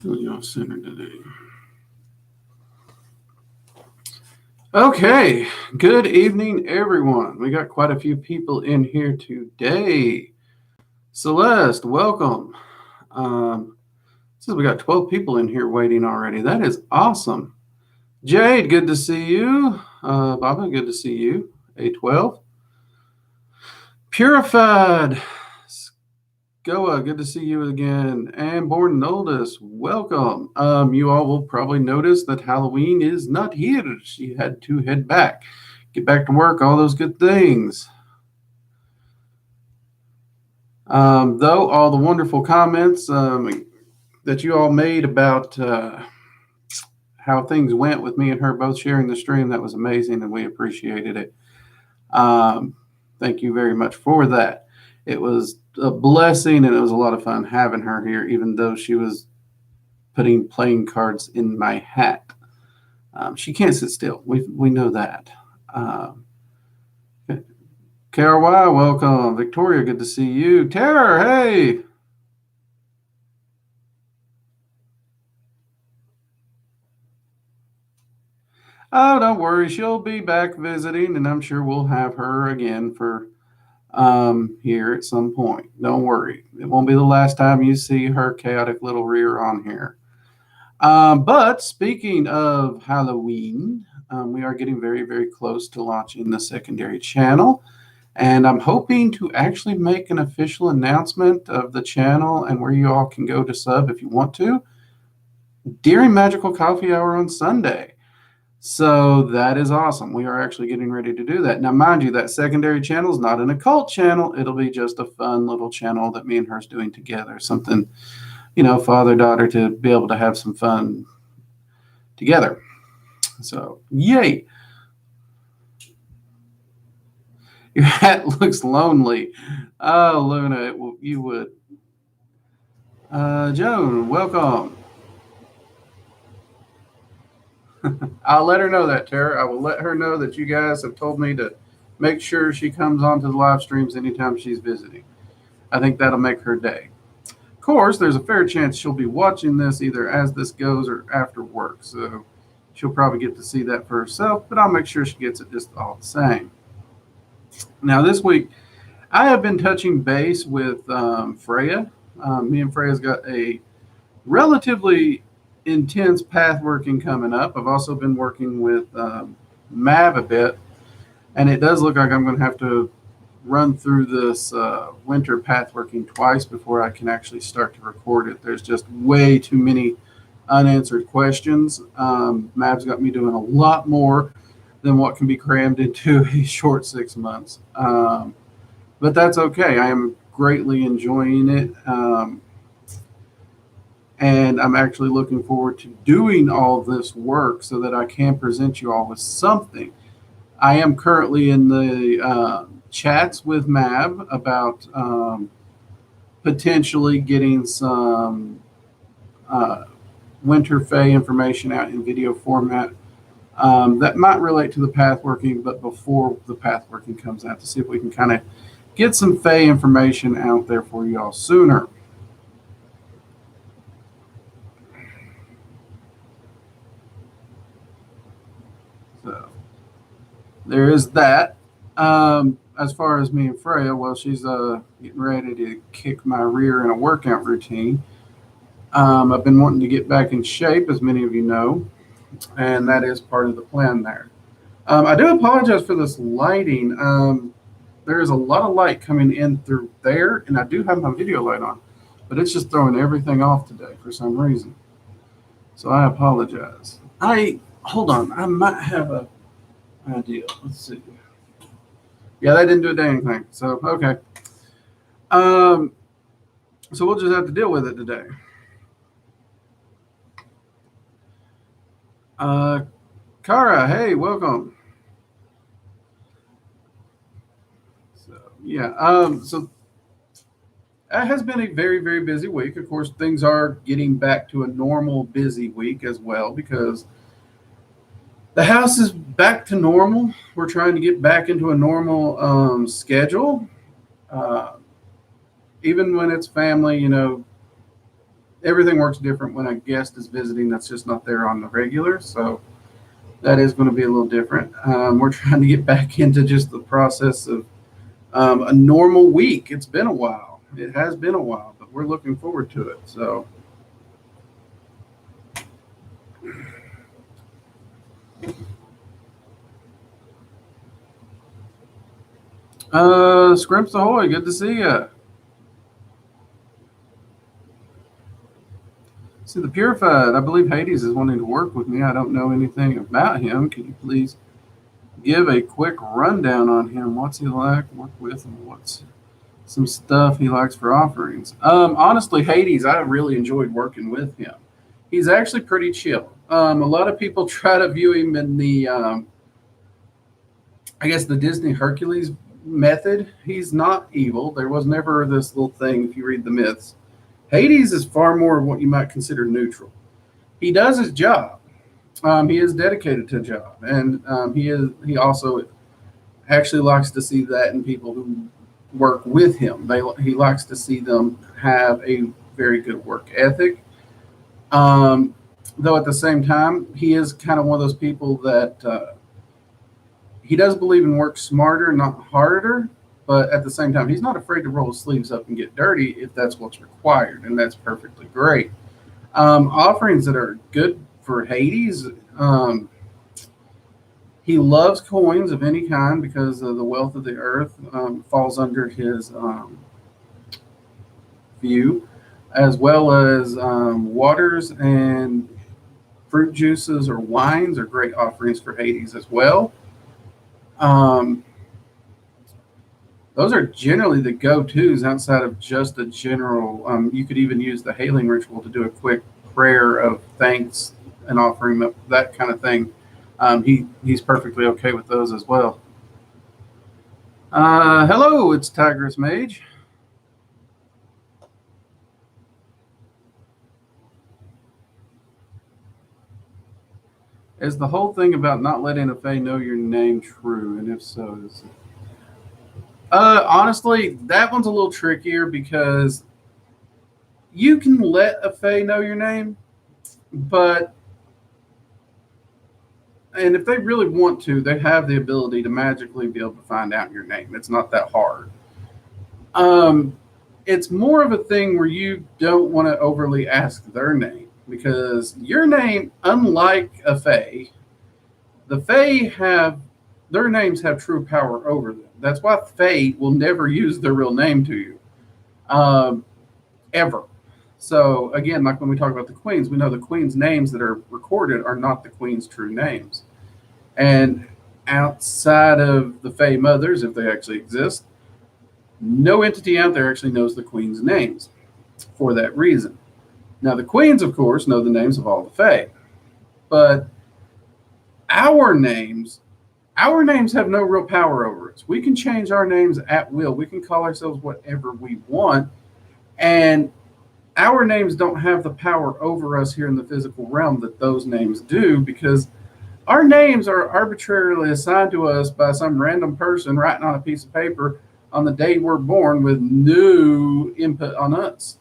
Y'all center today. Okay, good evening, everyone. We got quite a few people in here today. Celeste, welcome. Says we got 12 people in here waiting already. That is awesome. Jade, good to see you. Baba, good to see you. A12. Purified. Goa, good to see you again. And Born Noldus, welcome. You all will probably notice that Halloween is not here. She had to head back, get back to work, all those good things. Though, all the wonderful comments that you all made about how things went with me and her both sharing the stream, that was amazing, and we appreciated it. Thank you very much for that. It was a blessing, and it was a lot of fun having her here, even though she was putting playing cards in my hat. She can't sit still. We know that. KRY, welcome. Victoria, good to see you. Terror, hey. Oh, don't worry. She'll be back visiting, and I'm sure we'll have her again for here at some point. Don't worry. It won't be the last time you see her chaotic little rear on here. But speaking of Halloween, we are getting very, very close to launching the secondary channel. And I'm hoping to actually make an official announcement of the channel and where you all can go to sub if you want to during Magical Coffee Hour on Sunday. So that is awesome. We are actually getting ready to do that. Now, mind you, that secondary channel is not an occult channel. It'll be just a fun little channel that me and her's doing together. Something, father-daughter to be able to have some fun together. So, yay. Your hat looks lonely. Oh, Luna, you would. Joan, welcome. I'll let her know that, Tara. I will let her know that you guys have told me to make sure she comes onto the live streams anytime she's visiting. I think that'll make her day. Of course, there's a fair chance she'll be watching this either as this goes or after work, so she'll probably get to see that for herself, but I'll make sure she gets it just all the same. Now, this week, I have been touching base with Freya. Me and Freya's got a relatively intense path working coming up. I've also been working with Mav a bit, and it does look like I'm going to have to run through this winter path working twice before I can actually start to record it. There's just way too many unanswered questions. Mav's got me doing a lot more than what can be crammed into a short 6 months. But that's okay. I am greatly enjoying it. And I'm actually looking forward to doing all this work so that I can present you all with something. I am currently in the chats with Mav about potentially getting some Winter Fae information out in video format that might relate to the pathworking, but before the pathworking comes out, to see if we can kind of get some Fae information out there for you all sooner. So there is that. As far as me and Freya, well, she's getting ready to kick my rear in a workout routine. I've been wanting to get back in shape, as many of you know, and that is part of the plan there. I do apologize for this lighting. There is a lot of light coming in through there, and I do have my video light on, but it's just throwing everything off today for some reason. So I apologize. Hold on. I might have an idea. Let's see. Yeah, that didn't do a dang thing. So, okay. So we'll just have to deal with it today. Kara, hey, welcome. So, yeah. So it has been a very, very busy week. Of course, things are getting back to a normal busy week as well because the house is back to normal. We're trying to get back into a normal schedule. Even when it's family, everything works different when a guest is visiting that's just not there on the regular. So that is going to be a little different. We're trying to get back into just the process of a normal week. It's been a while. It has been a while, but we're looking forward to it. So. Scrimps ahoy! Good to see you. See the Purified. I believe Hades is wanting to work with me. I don't know anything about him. Can you please give a quick rundown on him? What's he like? Work with him. What's some stuff he likes for offerings? Honestly, Hades, I really enjoyed working with him. He's actually pretty chill. A lot of people try to view him in the, I guess, the Disney Hercules method. He's not evil. There was never this little thing, if you read the myths. Hades is far more of what you might consider neutral. He does his job. He is dedicated to a job, and he also actually likes to see that in people who work with him. He likes to see them have a very good work ethic. Though at the same time, he is kind of one of those people that he does believe in work smarter, not harder. But at the same time, he's not afraid to roll his sleeves up and get dirty if that's what's required, and that's perfectly great. Offerings that are good for Hades. He loves coins of any kind because of the wealth of the earth falls under his view, as well as waters and fruit juices or wines are great offerings for Hades as well. Those are generally the go-tos outside of just a general. You could even use the hailing ritual to do a quick prayer of thanks and offering up that kind of thing. He's perfectly okay with those as well. Hello, it's Tigress Mage. Is the whole thing about not letting a Fae know your name true? And if so, is it? Honestly, that one's a little trickier because you can let a Fae know your name, but and if they really want to, they have the ability to magically be able to find out your name. It's not that hard. It's more of a thing where you don't want to overly ask their name because your name, unlike a Fae, the Fae have their names have true power over them. That's why Fae will never use their real name to you, ever. So again, like when we talk about the queens, we know the queens' names that are recorded are not the queen's true names. And outside of the Fae mothers, if they actually exist, no entity out there actually knows the queen's names for that reason. Now the queens, of course, know the names of all the Fae, but our names have no real power over us. We can change our names at will. We can call ourselves whatever we want. And our names don't have the power over us here in the physical realm that those names do because our names are arbitrarily assigned to us by some random person writing on a piece of paper on the day we're born with no input on us.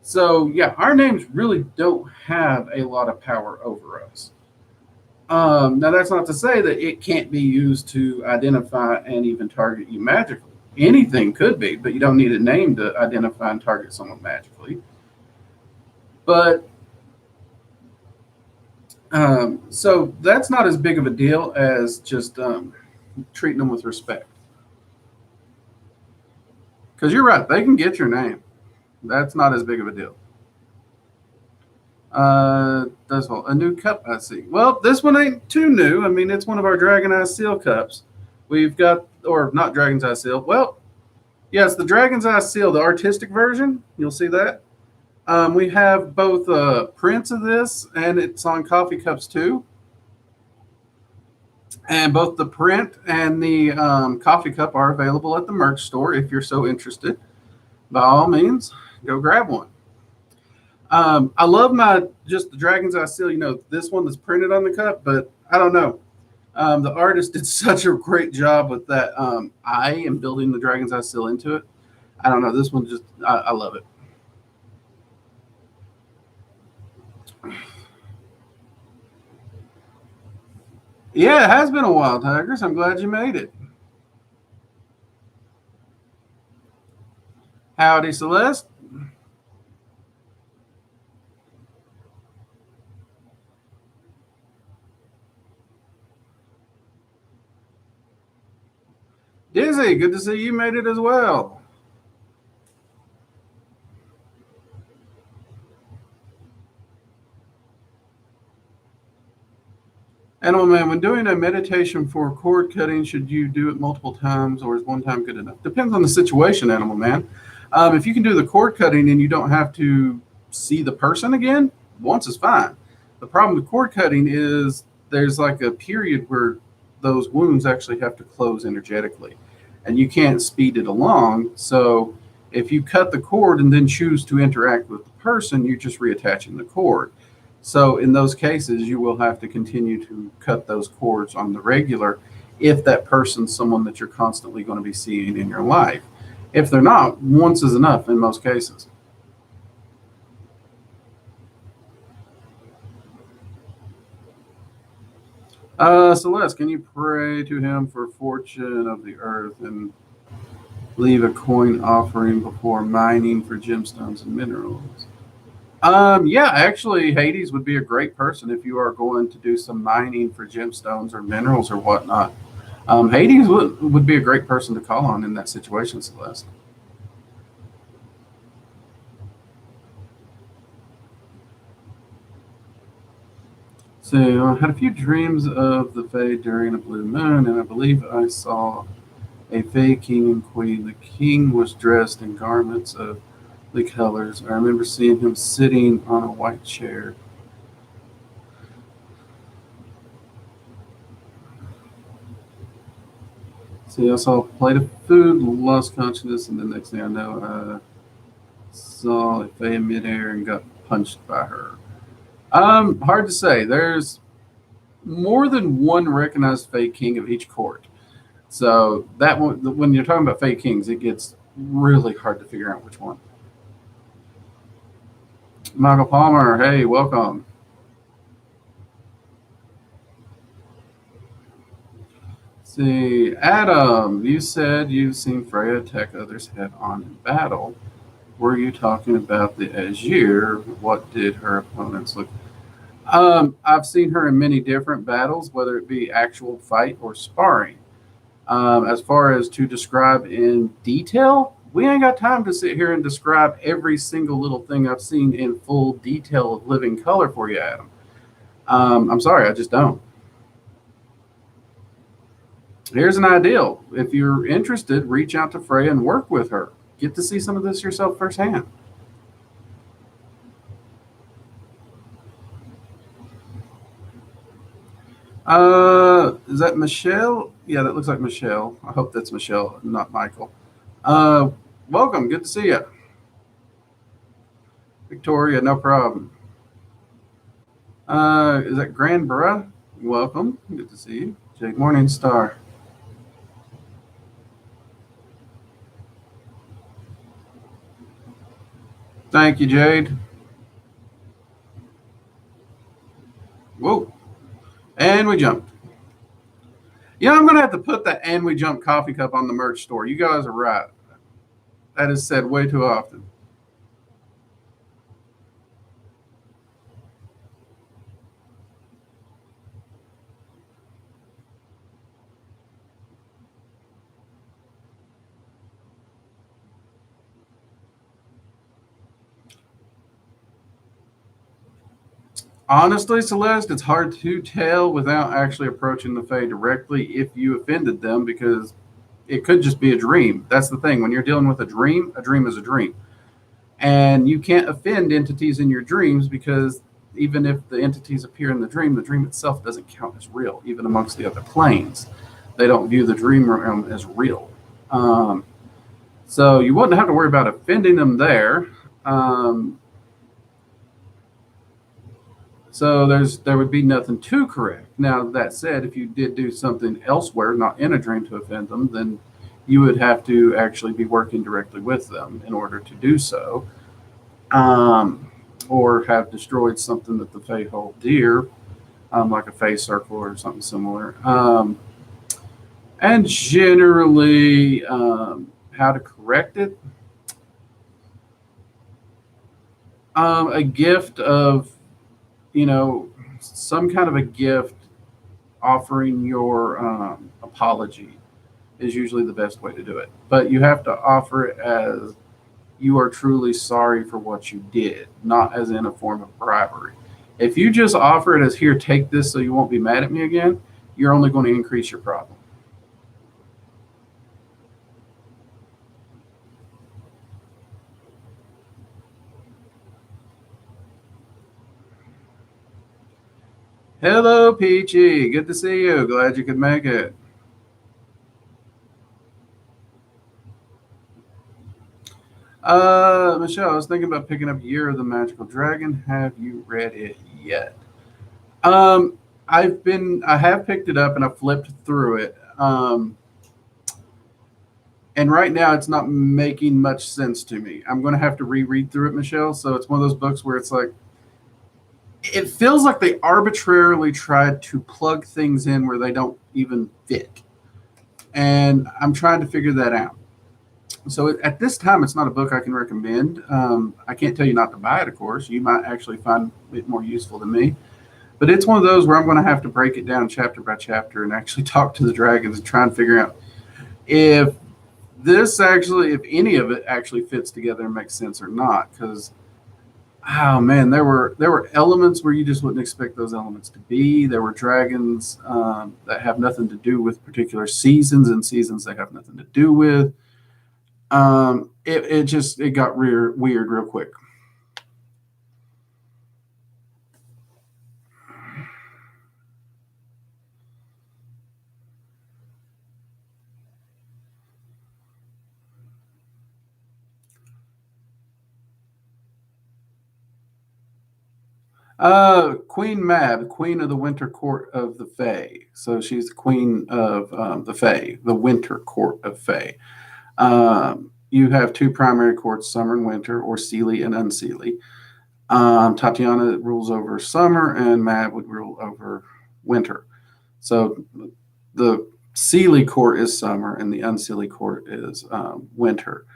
So, yeah, our names really don't have a lot of power over us. Now, that's not to say that it can't be used to identify and even target you magically. Anything could be, but you don't need a name to identify and target someone magically. But so that's not as big of a deal as just treating them with respect. Because you're right, they can get your name. That's not as big of a deal. That's all. A new cup, I see. Well, this one ain't too new. I mean, it's one of our Dragon Eye Seal cups. We've got, or not Dragon's Eye Seal. Well, yes, the Dragon's Eye Seal, the artistic version. You'll see that. We have both prints of this, and it's on coffee cups too. And both the print and the coffee cup are available at the merch store if you're so interested. By all means, go grab one. I love the Dragon's Eye Seal, this one that's printed on the cup, but I don't know. The artist did such a great job with that eye and building the Dragon's Eye Seal into it. I don't know. This one I love it. Yeah, it has been a while, Tigers. I'm glad you made it. Howdy, Celeste. Dizzy, good to see you made it as well. Animal Man, when doing a meditation for cord cutting, should you do it multiple times or is one time good enough? Depends on the situation, Animal Man. If you can do the cord cutting and you don't have to see the person again, once is fine. The problem with cord cutting is there's like a period where those wounds actually have to close energetically and you can't speed it along. So if you cut the cord and then choose to interact with the person, you're just reattaching the cord. So in those cases, you will have to continue to cut those cords on the regular if that person's someone that you're constantly going to be seeing in your life. If they're not, once is enough in most cases. Celeste, can you pray to him for fortune of the earth and leave a coin offering before mining for gemstones and minerals? Yeah, actually, Hades would be a great person if you are going to do some mining for gemstones or minerals or whatnot. Hades would be a great person to call on in that situation, Celeste. So I had a few dreams of the Fae during a blue moon, and I believe I saw a Fae king and queen. The king was dressed in garments of the colors. I remember seeing him sitting on a white chair. See, I saw a plate of food, lost consciousness, and the next thing I know, I saw a Fae in midair and got punched by her. Hard to say. There's more than one recognized Fae king of each court. So that one, when you're talking about Fae kings, it gets really hard to figure out which one. Michael Palmer, hey, welcome. See, Adam, you said you've seen Freya attack others head on in battle. Were you talking about the Azure? What did her opponents look? I've seen her in many different battles, whether it be actual fight or sparring. As far as to describe in detail, we ain't got time to sit here and describe every single little thing I've seen in full detail of living color for you, Adam. I'm sorry, I just don't. Here's an ideal. If you're interested, reach out to Freya and work with her. Get to see some of this yourself firsthand. Is that Michelle? Yeah, that looks like Michelle. I hope that's Michelle, not Michael. Uh, Welcome. Good to see you. Victoria, no problem. Is that Grandborough? Welcome. Good to see you. Jake Morningstar. Thank you, Jade. Whoa. And we jumped. Yeah, I'm going to have to put that "and we jump" coffee cup on the merch store. You guys are right. That is said way too often. Honestly, Celeste, it's hard to tell without actually approaching the Fae directly if you offended them because it could just be a dream. That's the thing. When you're dealing with a dream is a dream. And you can't offend entities in your dreams because even if the entities appear in the dream itself doesn't count as real, even amongst the other planes. They don't view the dream realm as real. So you wouldn't have to worry about offending them there. So there would be nothing to correct. Now that said, if you did do something elsewhere, not in a dream, to offend them, then you would have to actually be working directly with them in order to do so, or have destroyed something that the Fae hold dear. like a face circle or something similar. And generally, how to correct it. A gift of, some kind of a gift offering your apology is usually the best way to do it. But you have to offer it as you are truly sorry for what you did, not as in a form of bribery. If you just offer it as, here, take this so you won't be mad at me again, you're only going to increase your problem. Hello, Peachy. Good to see you. Glad you could make it. Michelle, I was thinking about picking up Year of the Magical Dragon. Have you read it yet? I have picked it up and I flipped through it. And right now it's not making much sense to me. I'm going to have to reread through it, Michelle. So it's one of those books where it's like, it feels like they arbitrarily tried to plug things in where they don't even fit. And I'm trying to figure that out. So at this time, it's not a book I can recommend. I can't tell you not to buy it, of course. You might actually find it more useful than me. But it's one of those where I'm going to have to break it down chapter by chapter and actually talk to the dragons and try and figure out if any of it actually fits together and makes sense or not. Because, oh man, there were elements where you just wouldn't expect those elements to be. There were dragons that have nothing to do with particular seasons and seasons they have nothing to do with. It got weird real quick. Queen Mab, Queen of the Winter Court of the Fae. So she's the Queen of the Fae, the Winter Court of Fae. You have two primary courts, Summer and Winter, or Seelie and Unseelie. Tatiana rules over Summer, and Mab would rule over Winter. So the Seelie court is Summer, and the Unseelie court is Winter.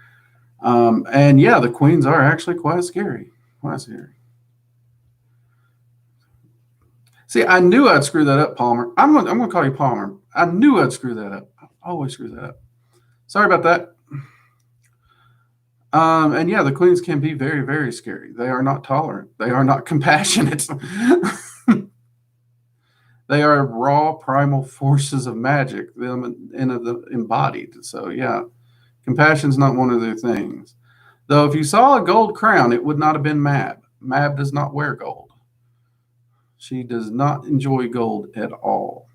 And yeah, the queens are actually quite scary. Quite scary. See, I knew I'd screw that up, Palmer. I'm going to call you Palmer. I knew I'd screw that up. I always screw that up. Sorry about that. And yeah, the queens can be very, very scary. They are not tolerant. They are not compassionate. They are raw, primal forces of magic, them embodied. So yeah, compassion's not one of their things. Though if you saw a gold crown, it would not have been Mab. Mab does not wear gold. She does not enjoy gold at all.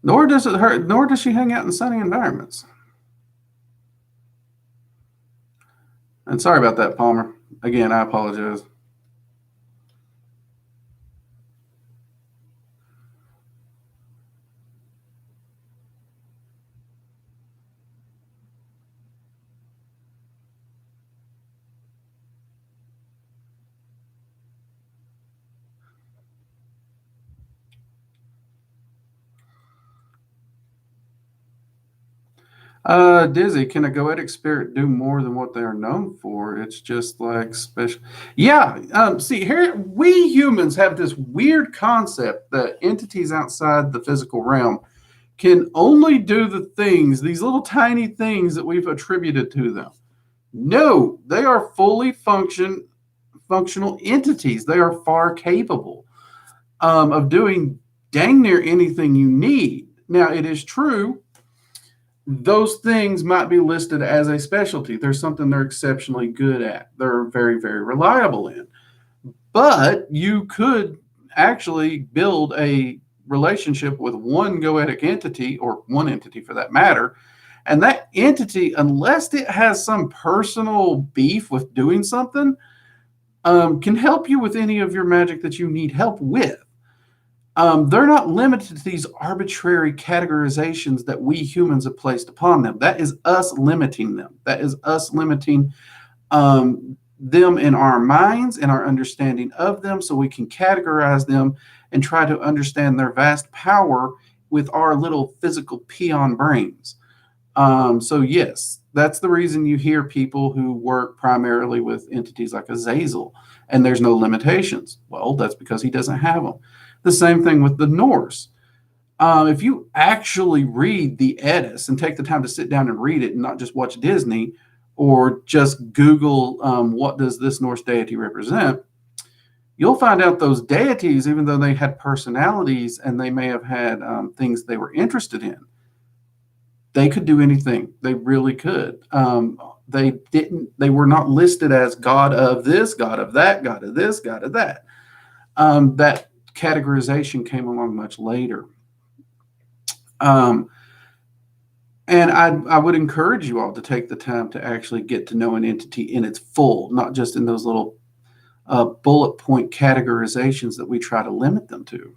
Nor does she hang out in sunny environments. And sorry about that, Palmer. Again, I apologize. Dizzy, can a goetic spirit do more than what they are known for? It's just like special. Yeah. See, here we humans have this weird concept that entities outside the physical realm can only do the things, these little tiny things that we've attributed to them. No, they are fully functional entities. They are far capable of doing dang near anything you need. Now, it is true those things might be listed as a specialty. There's something they're exceptionally good at. They're very, very reliable in. But you could actually build a relationship with one goetic entity, or one entity for that matter, and that entity, unless it has some personal beef with doing something, can help you with any of your magic that you need help with. They're not limited to these arbitrary categorizations that we humans have placed upon them. That is us limiting them. That is us limiting them in our minds and our understanding of them so we can categorize them and try to understand their vast power with our little physical peon brains. So yes, that's the reason you hear people who work primarily with entities like Azazel and there's no limitations. Well, that's because he doesn't have them. The same thing with the Norse. If you actually read the Eddas and take the time to sit down and read it and not just watch Disney or just Google what does this Norse deity represent, you'll find out those deities, even though they had personalities and they may have had things they were interested in, they could do anything. They really could. They were not listed as God of this, God of that, God of this, God of that. That categorization came along much later. And I would encourage you all to take the time to actually get to know an entity in its full, not just in those little bullet point categorizations that we try to limit them to.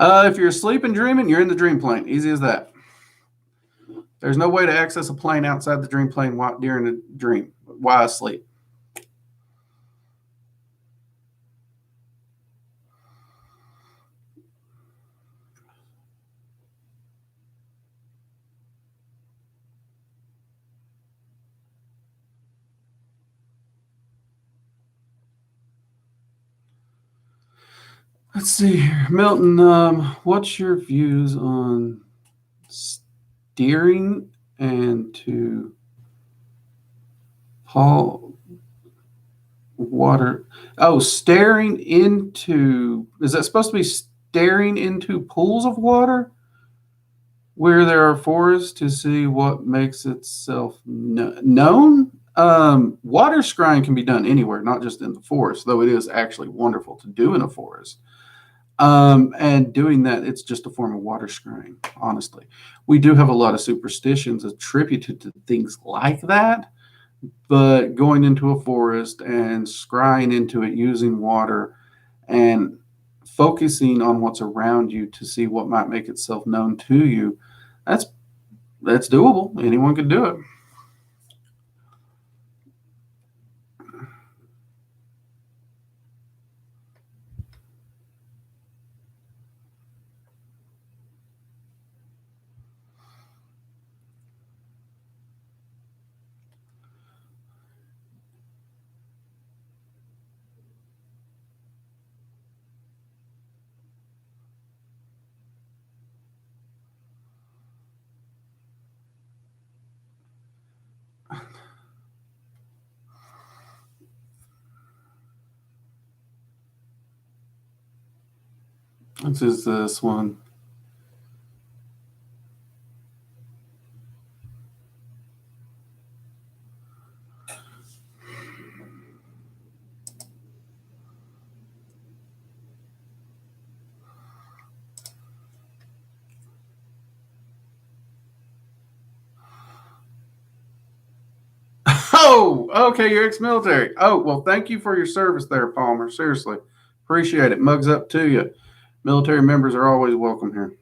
If you're asleep and dreaming, you're in the dream plane. Easy as that. There's no way to access a plane outside the dream plane during a dream while asleep. Let's see here. Milton, what's your views on steering and to Paul water? Oh, staring into, is that supposed to be staring into pools of water where there are forests to see what makes itself known? Water scrying can be done anywhere, not just in the forest, though it is actually wonderful to do in a forest. And doing that, it's just a form of water scrying, honestly. We do have a lot of superstitions attributed to things like that, but going into a forest and scrying into it using water and focusing on what's around you to see what might make itself known to you, that's doable. Anyone can do it. This is this one. Oh, okay, you're ex-military. Oh, well, thank you for your service there, Palmer. Seriously. Appreciate it. Mugs up to you. Military members are always welcome here.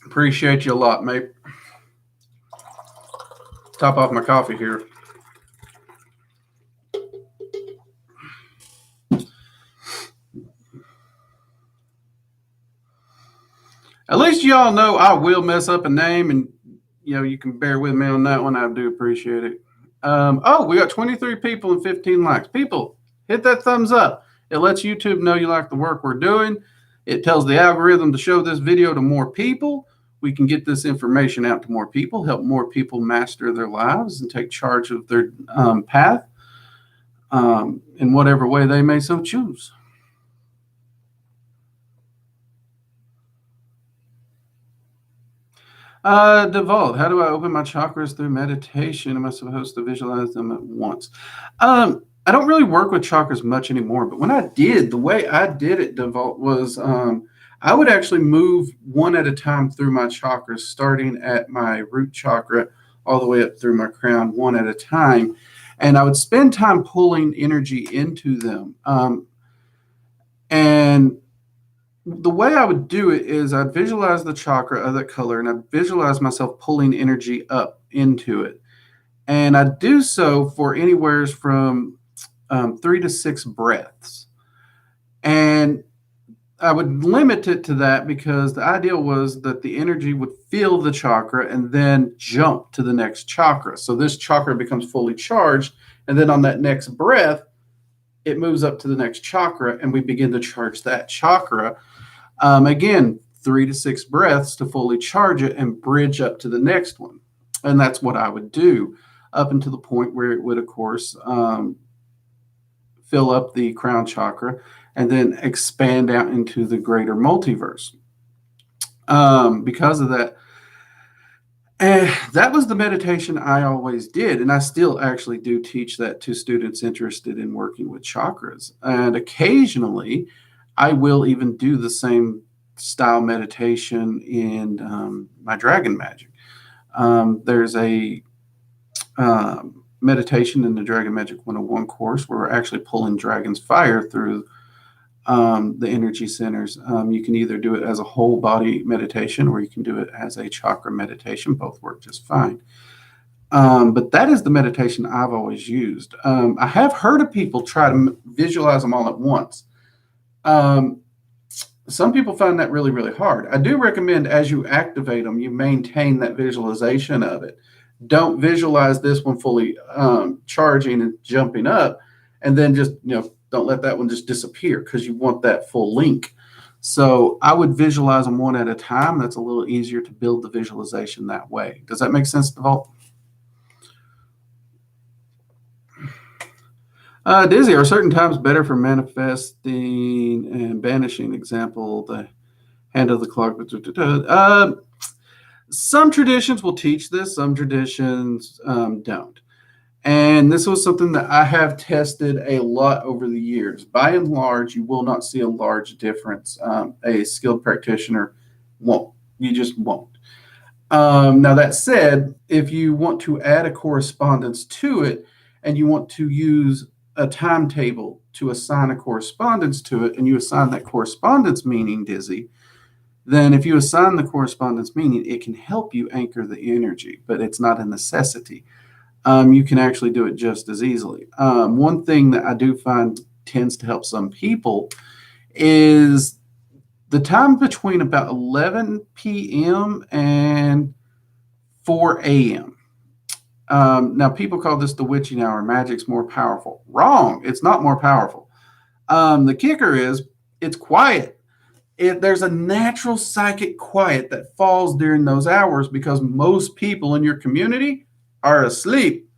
Appreciate you a lot, mate. Top off my coffee here. At least y'all know I will mess up a name, and you can bear with me on that one. I do appreciate it. We got 23 people and 15 likes. People, hit that thumbs up. It lets YouTube know you like the work we're doing. It tells the algorithm to show this video to more people. We can get this information out to more people, help more people master their lives and take charge of their path in whatever way they may so choose. Devolve, how do I open my chakras through meditation? Am I supposed to visualize them at once? I don't really work with chakras much anymore, but when I did, the way I did it, Devolve, was I would actually move one at a time through my chakras, starting at my root chakra all the way up through my crown, one at a time. And I would spend time pulling energy into them. And the way I would do it is I'd visualize the chakra of that color, and I'd visualize myself pulling energy up into it. And I do so for anywhere from 3 to 6 breaths. And I would limit it to that because the idea was that the energy would fill the chakra and then jump to the next chakra. So this chakra becomes fully charged. And then on that next breath, it moves up to the next chakra and we begin to charge that chakra. Again, 3 to 6 breaths to fully charge it and bridge up to the next one. And that's what I would do up until the point where it would, of course, fill up the crown chakra and then expand out into the greater multiverse. Because of that, and that was the meditation I always did. And I still actually do teach that to students interested in working with chakras. And occasionally, I will even do the same style meditation in my dragon magic. There's a meditation in the Dragon Magic 101 course where we're actually pulling dragon's fire through the energy centers. You can either do it as a whole body meditation or you can do it as a chakra meditation. Both work just fine. But that is the meditation I've always used. I have heard of people try to visualize them all at once. Some people find that really, really hard. I do recommend as you activate them, you maintain that visualization of it. Don't visualize this one fully charging and jumping up and then just, don't let that one just disappear because you want that full link. So I would visualize them one at a time. That's a little easier to build the visualization that way. Does that make sense, Devault? Dizzy, are certain times better for manifesting and banishing? Example, the hand of the clock. Some traditions will teach this, some traditions don't. And this was something that I have tested a lot over the years. By and large, you will not see a large difference. A skilled practitioner won't. You just won't. Now, that said, if you want to add a correspondence to it and you want to use a timetable to assign a correspondence to it, and you assign that correspondence meaning, Dizzy, then if you assign the correspondence meaning, it can help you anchor the energy, but it's not a necessity. You can actually do it just as easily. One thing that I do find tends to help some people is the time between about 11 p.m. and 4 a.m. Now, people call this the witching hour. Magic's more powerful. Wrong. It's not more powerful. The kicker is it's quiet. There's a natural psychic quiet that falls during those hours because most people in your community are asleep.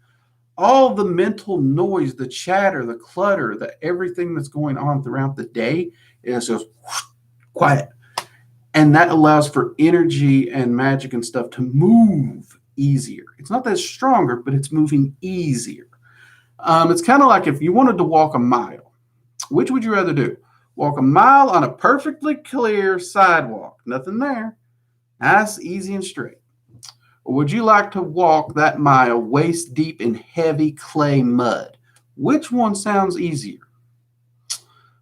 All the mental noise, the chatter, the clutter, everything that's going on throughout the day is just quiet. And that allows for energy and magic and stuff to move easier. It's not that stronger, but it's moving easier. It's kind of like if you wanted to walk a mile, which would you rather do? Walk a mile on a perfectly clear sidewalk, nothing there, nice, easy, and straight. Or would you like to walk that mile waist deep in heavy clay mud? Which one sounds easier?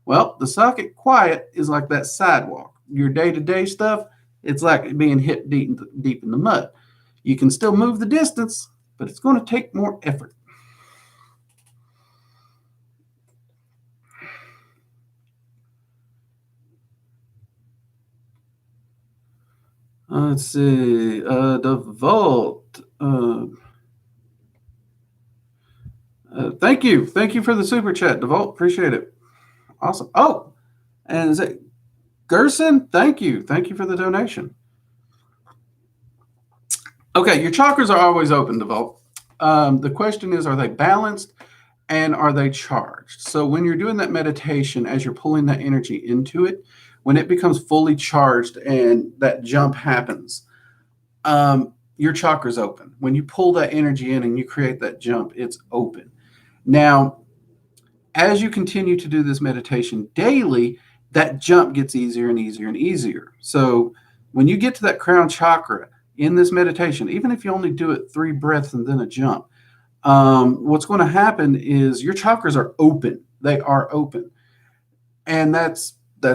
Well, the psychic quiet is like that sidewalk. Your day-to-day stuff, it's like being hip deep in the mud. You can still move the distance, but it's going to take more effort. Let's see. The Vault. Thank you. Thank you for the super chat, Devault. Appreciate it. Awesome. Oh, and is it Gerson? Thank you. Thank you for the donation. Okay, your chakras are always open, Devault. The question is, are they balanced and are they charged? So when you're doing that meditation, as you're pulling that energy into it, when it becomes fully charged and that jump happens, your chakra's open. When you pull that energy in and you create that jump, it's open. Now, as you continue to do this meditation daily, that jump gets easier and easier and easier. So when you get to that crown chakra in this meditation, even if you only do it 3 breaths and then a jump, what's going to happen is your chakras are open. They are open. And that's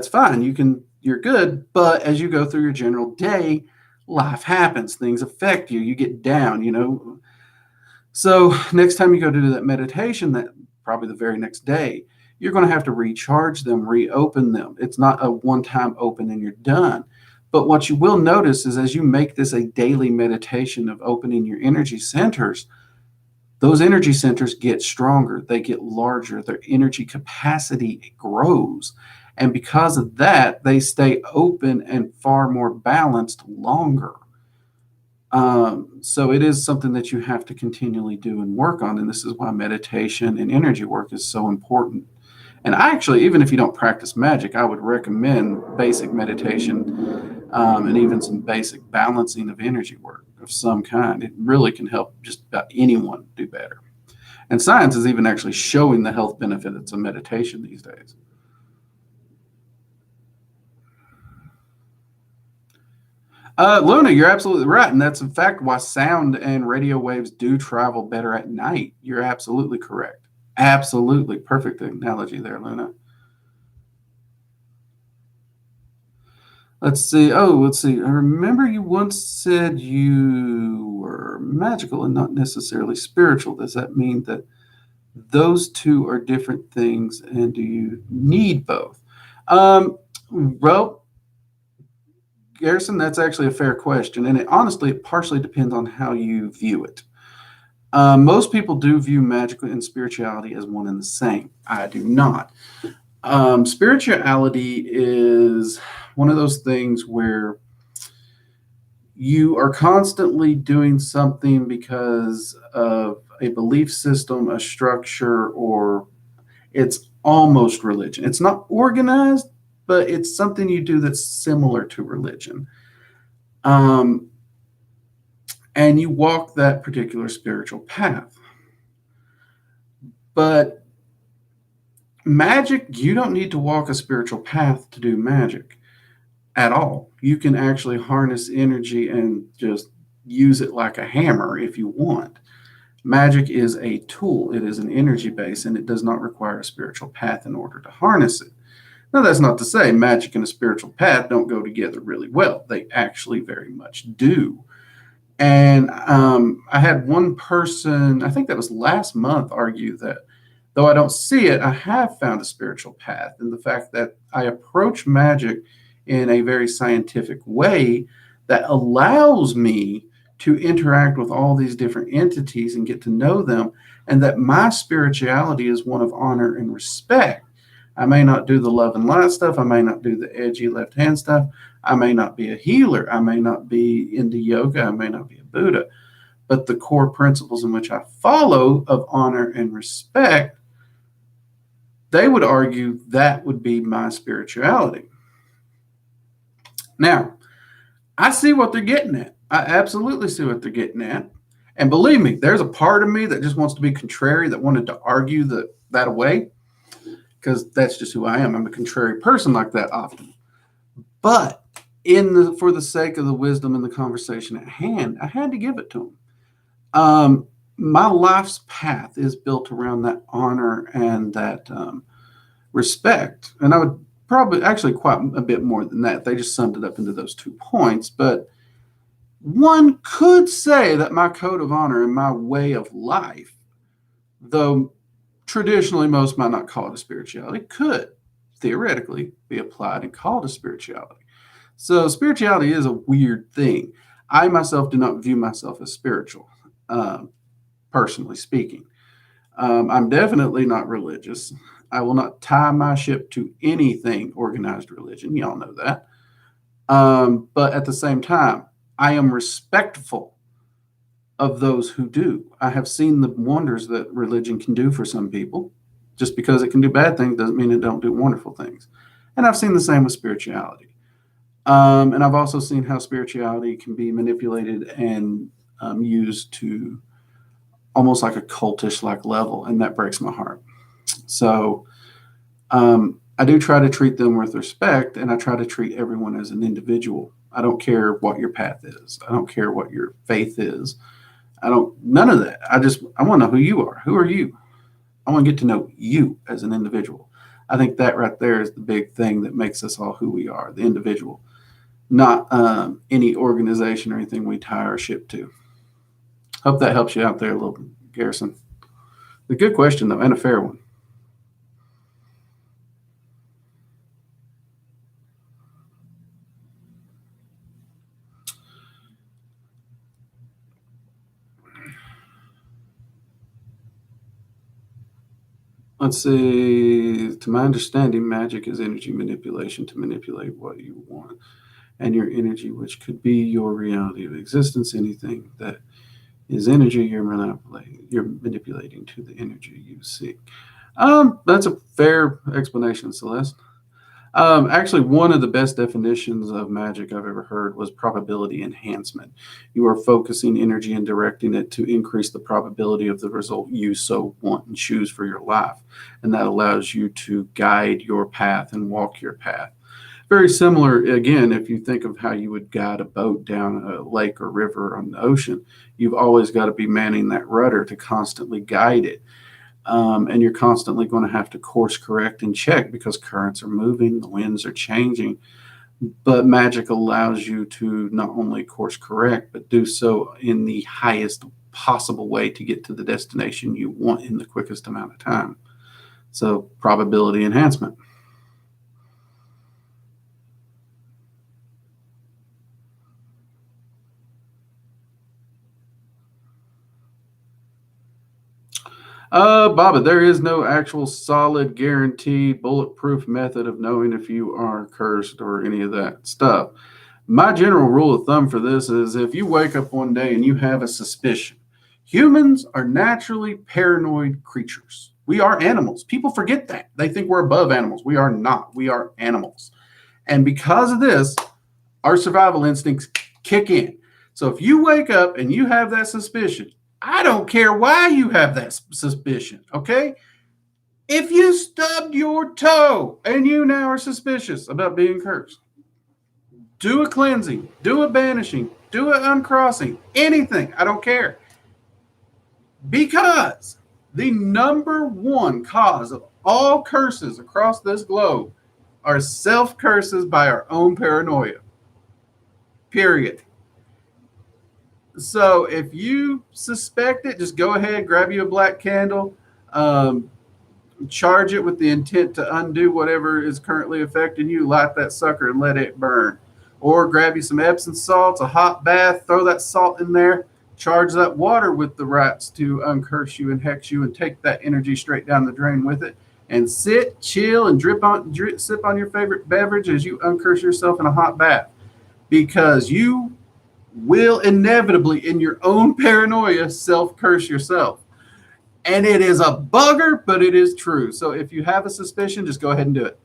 fine. You can you're good. But as you go through your general day, life happens, things affect you, you get down, you know. So next time you go to do that meditation, that probably the very next day, you're going to have to recharge them, reopen them. It's not a one-time open and you're done. But what you will notice is as you make this a daily meditation of opening your energy centers, those energy centers get stronger, they get larger, their energy capacity grows. And because of that, they stay open and far more balanced longer. So it is something that you have to continually do and work on. And this is why meditation and energy work is so important. And I actually, even if you don't practice magic, I would recommend basic meditation and even some basic balancing of energy work of some kind. It really can help just about anyone do better. And science is even actually showing the health benefits of meditation these days. Luna, you're absolutely right. And that's in fact why sound and radio waves do travel better at night. You're absolutely correct. Absolutely. Perfect analogy there, Luna. Let's see. Oh, let's see. I remember you once said you were magical and not necessarily spiritual. Does that mean that those two are different things? And do you need both? Well, Garrison, that's actually a fair question. And it partially depends on how you view it. Most people do view magic and spirituality as one and the same. I do not. Spirituality is one of those things where you are constantly doing something because of a belief system, a structure, or it's almost religion. It's not organized, but it's something you do that's similar to religion. And you walk that particular spiritual path. But magic, you don't need to walk a spiritual path to do magic at all. You can actually harness energy and just use it like a hammer if you want. Magic is a tool, it is an energy base, and it does not require a spiritual path in order to harness it. Now, that's not to say magic and a spiritual path don't go together really well. They actually very much do. And I had one person, I think that was last month, argue that though I don't see it, I have found a spiritual path. And the fact that I approach magic in a very scientific way that allows me to interact with all these different entities and get to know them, and that my spirituality is one of honor and respect. I may not do the love and light stuff. I may not do the edgy left hand stuff. I may not be a healer. I may not be into yoga. I may not be a Buddha. But the core principles in which I follow of honor and respect, they would argue that would be my spirituality. Now, I see what they're getting at. I absolutely see what they're getting at. And believe me, there's a part of me that just wants to be contrary, that wanted to argue that away, because that's just who I am. I'm a contrary person like that often. But for the sake of the wisdom and the conversation at hand, I had to give it to him. My life's path is built around that honor and that respect. And I would probably actually quite a bit more than that. They just summed it up into those 2 points. But one could say that my code of honor and my way of life, though traditionally most might not call it a spirituality, could theoretically be applied and called a spirituality. So spirituality is a weird thing. I myself do not view myself as spiritual, personally speaking. I'm definitely not religious. I will not tie my ship to anything organized religion. Y'all know that. But at the same time, I am respectful of those who do. I have seen the wonders that religion can do for some people. Just because it can do bad things doesn't mean it don't do wonderful things. And I've seen the same with spirituality. And I've also seen how spirituality can be manipulated and used to almost like a cultish-like level, and that breaks my heart. So I do try to treat them with respect, and I try to treat everyone as an individual. I don't care what your path is. I don't care what your faith is. None of that. I want to know who you are. Who are you? I want to get to know you as an individual. I think that right there is the big thing that makes us all who we are, the individual, not any organization or anything we tie our ship to. Hope that helps you out there a little, Garrison. A good question, though, and a fair one. Let's see. To my understanding, magic is energy manipulation to manipulate what you want and your energy, which could be your reality of existence. Anything that is energy, you're manipulating to the energy you seek. That's a fair explanation, Celeste. Actually, one of the best definitions of magic I've ever heard was probability enhancement. You are focusing energy and directing it to increase the probability of the result you so want and choose for your life. And that allows you to guide your path and walk your path. Very similar, again, if you think of how you would guide a boat down a lake or river on the ocean, you've always got to be manning that rudder to constantly guide it. And you're constantly going to have to course correct and check because currents are moving, the winds are changing. But magic allows you to not only course correct, but do so in the highest possible way to get to the destination you want in the quickest amount of time. So, probability enhancement. Baba, there is no actual solid, guaranteed, bulletproof method of knowing if you are cursed or any of that stuff. My general rule of thumb for this is if you wake up one day and you have a suspicion, humans are naturally paranoid creatures. We are animals. People forget that. They think we're above animals. We are not. We are animals. And because of this, our survival instincts kick in. So if you wake up and you have that suspicion, I don't care why you have that suspicion, okay? If you stubbed your toe and you now are suspicious about being cursed, do a cleansing, do a banishing, do an uncrossing, anything. I don't care. Because the number one cause of all curses across this globe are self-curses by our own paranoia. Period. So if you suspect it, just go ahead, grab you a black candle, charge it with the intent to undo whatever is currently affecting you, light that sucker and let it burn. Or grab you some Epsom salts, a hot bath, throw that salt in there, charge that water with the rites to uncurse you and hex you and take that energy straight down the drain with it. And sit, chill, and sip on your favorite beverage as you uncurse yourself in a hot bath. Because you will inevitably, in your own paranoia, self-curse yourself. And it is a bugger, but it is true. So if you have a suspicion, just go ahead and do it.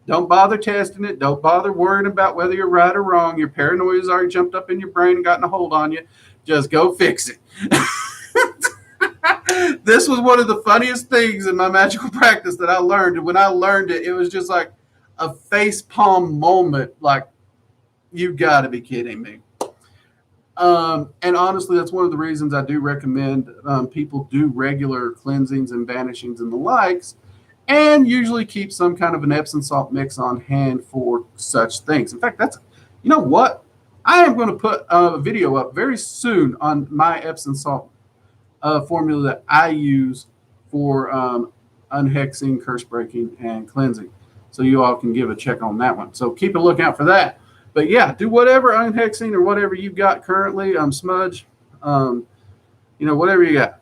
Don't bother testing it. Don't bother worrying about whether you're right or wrong. Your paranoia has already jumped up in your brain and gotten a hold on you. Just go fix it. This was one of the funniest things in my magical practice that I learned. And when I learned it, it was just like a facepalm moment. Like, you got to be kidding me. And honestly, that's one of the reasons I do recommend people do regular cleansings and banishings and the likes, and usually keep some kind of an Epsom salt mix on hand for such things. In fact, you know what? I am going to put a video up very soon on my Epsom salt formula that I use for unhexing, curse breaking, and cleansing. So you all can give a check on that one. So keep a lookout for that. But yeah, do whatever unhexing or whatever you've got currently, smudge, whatever you got.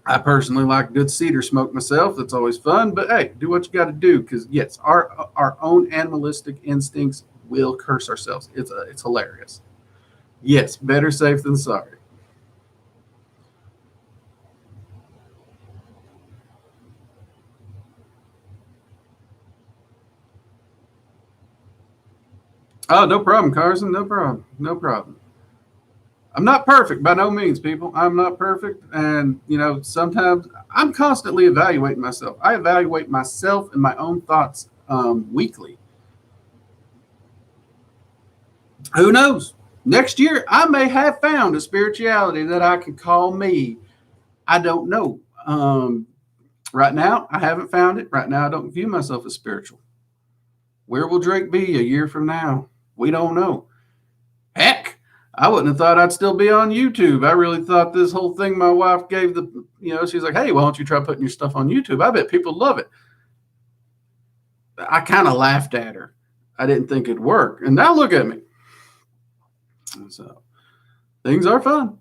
I personally like good cedar smoke myself. That's always fun. But hey, do what you got to do because yes, our own animalistic instincts will curse ourselves. It's hilarious. Yes, better safe than sorry. Oh, no problem, Carson. No problem. No problem. I'm not perfect by no means, people. I'm not perfect. And, sometimes I'm constantly evaluating myself. I evaluate myself and my own thoughts weekly. Who knows? Next year, I may have found a spirituality that I can call me. I don't know. Right now, I haven't found it. Right now, I don't view myself as spiritual. Where will Drake be a year from now? We don't know. Heck, I wouldn't have thought I'd still be on YouTube. I really thought this whole thing my wife gave she's like, hey, why don't you try putting your stuff on YouTube? I bet people love it. I kind of laughed at her. I didn't think it'd work. And now look at me. So things are fun.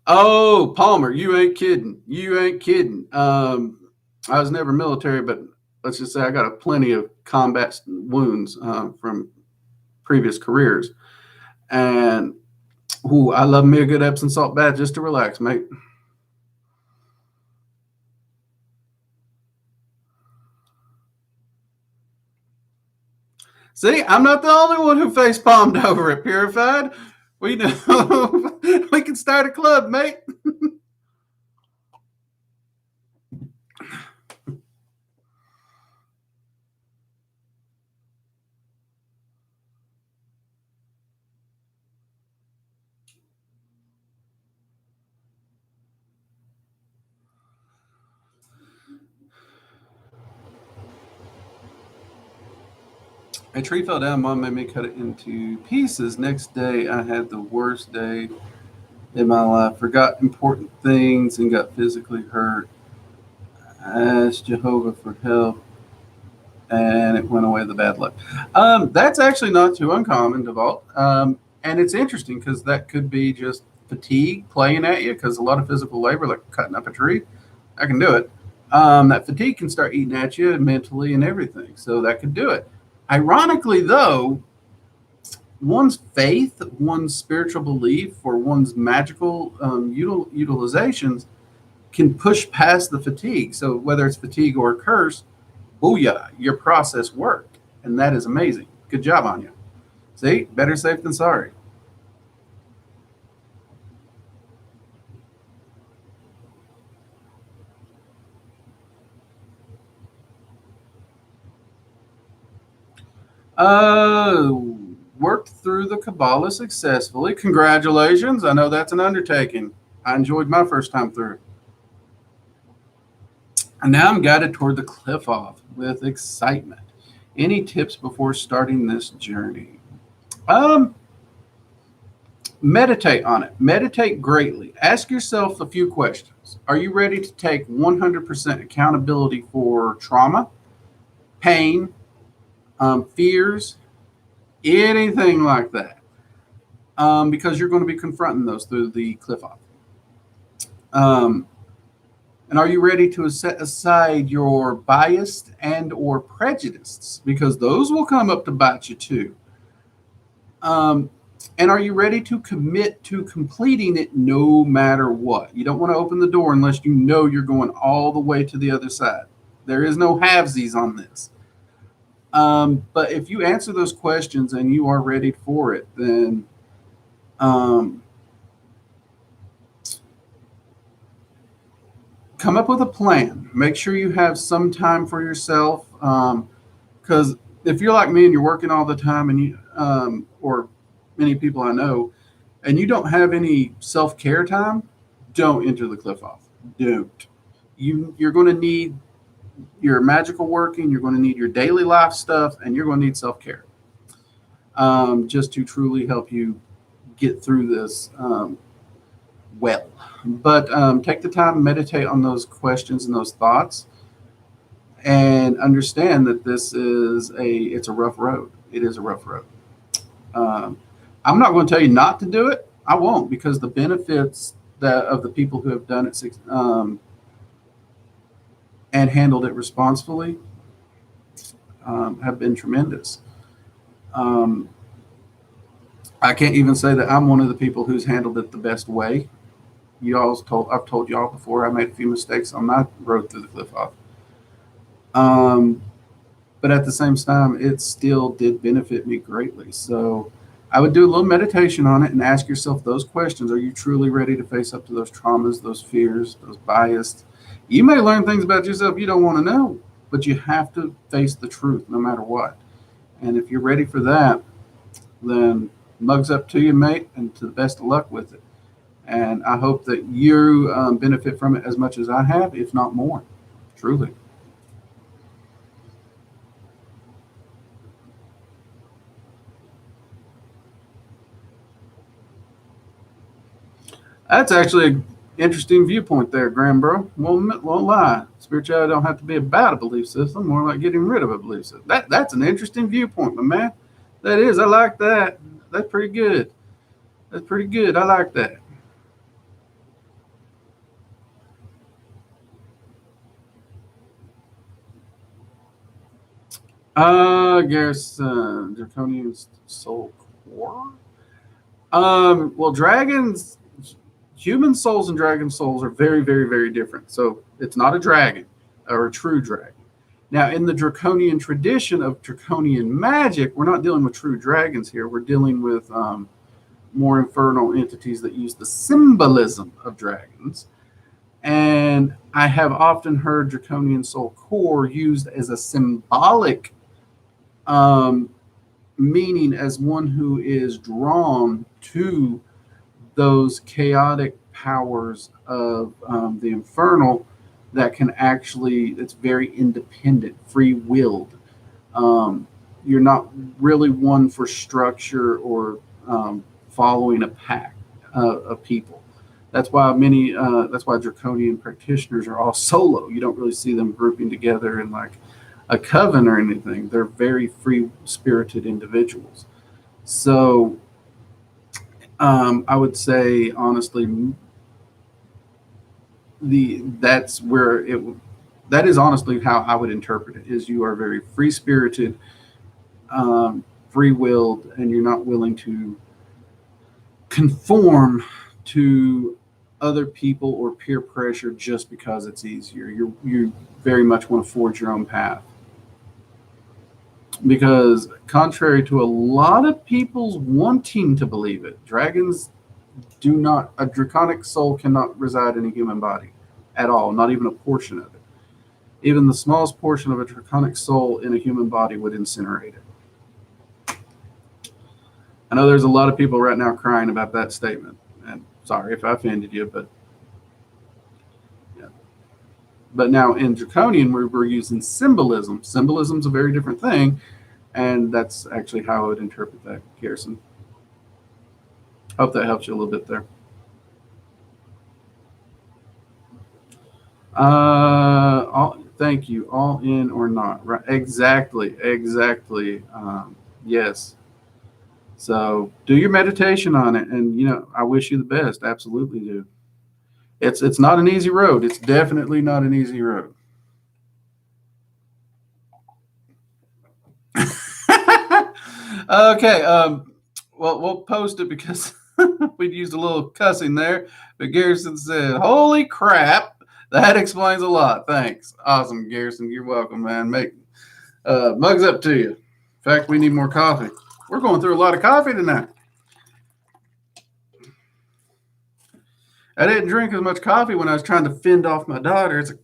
Oh, Palmer, you ain't kidding. You ain't kidding. I was never military, but let's just say I got plenty of combat wounds from previous careers. And I love me a good Epsom salt bath just to relax, mate. See, I'm not the only one who face palmed over at Purified. We know we can start a club, mate. A tree fell down. Mom made me cut it into pieces. Next day, I had the worst day in my life. Forgot important things and got physically hurt. I asked Jehovah for help, and it went away the bad luck. That's actually not too uncommon, Devault. And it's interesting because that could be just fatigue playing at you, because a lot of physical labor, like cutting up a tree, I can do it. That fatigue can start eating at you mentally and everything. So that could do it. Ironically, though, one's faith, one's spiritual belief, or one's magical utilizations can push past the fatigue. So whether it's fatigue or a curse, booyah, your process worked. And that is amazing. Good job on you. See, better safe than sorry. Worked through the Kabbalah successfully. Congratulations. I know that's an undertaking. I enjoyed my first time through. And now I'm guided toward the cliff off with excitement. Any tips before starting this journey? Meditate on it. Meditate greatly. Ask yourself a few questions. Are you ready to take 100% accountability for trauma, pain, fears, anything like that? Because you're going to be confronting those through the cliff off. And are you ready to set aside your biased and or prejudices? Because those will come up to bite you too. And are you ready to commit to completing it no matter what? You don't want to open the door unless you know you're going all the way to the other side. There is no halvesies on this. But if you answer those questions and you are ready for it, then come up with a plan. Make sure you have some time for yourself. Because if you're like me and you're working all the time, and you, or many people I know, and you don't have any self-care time, don't enter the cliff off. Don't. You're going to need your magical working, you're going to need your daily life stuff, and you're going to need self-care just to truly help you get through this well. But take the time, meditate on those questions and those thoughts, and understand that it's a rough road. It is a rough road. I'm not going to tell you not to do it. I won't, because the benefits of the people who have done it and handled it responsibly have been tremendous. I can't even say that I'm one of the people who's handled it the best way. I've told y'all before, I made a few mistakes on my road through the cliff off. But at the same time, it still did benefit me greatly. So I would do a little meditation on it and ask yourself those questions. Are you truly ready to face up to those traumas, those fears, those biases? You may learn things about yourself you don't want to know, but you have to face the truth no matter what. And if you're ready for that, then mugs up to you, mate, and to the best of luck with it. And I hope that you benefit from it as much as I have, if not more. Truly. That's actually an interesting viewpoint there, Graham Bro. Won't lie. Spirituality don't have to be about a belief system, more like getting rid of a belief system. That's an interesting viewpoint, my man. That is. I like that. That's pretty good. That's pretty good. I like that. Garrison, Draconian Soul Core. Well, dragons, human souls and dragon souls are very, very, very different. So it's not a dragon or a true dragon. Now, in the draconian tradition of draconian magic, we're not dealing with true dragons here. We're dealing with more infernal entities that use the symbolism of dragons. And I have often heard draconian soul core used as a symbolic um, meaning, as one who is drawn to those chaotic powers of the infernal that can actually, it's very independent, free willed. You're not really one for structure or following a pack of people. That's why draconian practitioners are all solo. You don't really see them grouping together in like a coven or anything. They're very free spirited individuals. So I would say honestly, that's where it. That is honestly how I would interpret it. Is you are very free spirited, free willed, and you're not willing to conform to other people or peer pressure just because it's easier. You very much want to forge your own path. Because contrary to a lot of people's wanting to believe it, dragons do not, a draconic soul cannot reside in a human body at all, not even a portion of it. Even the smallest portion of a draconic soul in a human body would incinerate it. I know there's a lot of people right now crying about that statement, and sorry if I offended you, but yeah. But now in draconian, we're using symbolism. Symbolism's a very different thing, and that's actually how I would interpret that, Garrison. Hope that helps you a little bit there. Thank you. All in or not? Right? Exactly. Exactly. Yes. So do your meditation on it, and I wish you the best. Absolutely do. It's not an easy road. It's definitely not an easy road. Okay. Well, we'll post it because we'd used a little cussing there. But Garrison said, "Holy crap, that explains a lot." Thanks. Awesome, Garrison. You're welcome, man. Make mugs up to you. In fact, we need more coffee. We're going through a lot of coffee tonight. I didn't drink as much coffee when I was trying to fend off my daughter. It's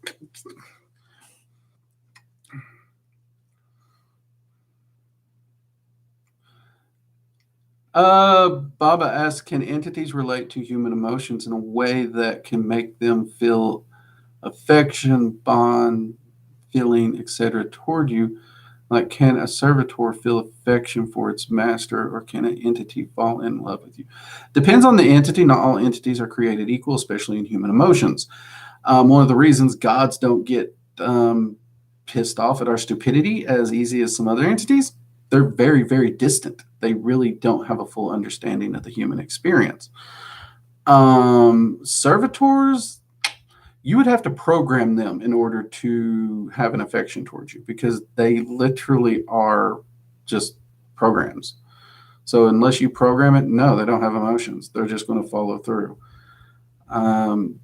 Baba asks, can entities relate to human emotions in a way that can make them feel affection, bond, feeling, etc. toward you? Like, can a servitor feel affection for its master, or can an entity fall in love with you? Depends on the entity. Not all entities are created equal, especially in human emotions. One of the reasons gods don't get pissed off at our stupidity as easy as some other entities, they're very, very distant. They really don't have a full understanding of the human experience. Servitors, you would have to program them in order to have an affection towards you, because they literally are just programs. So unless you program it, no, they don't have emotions. They're just going to follow through. And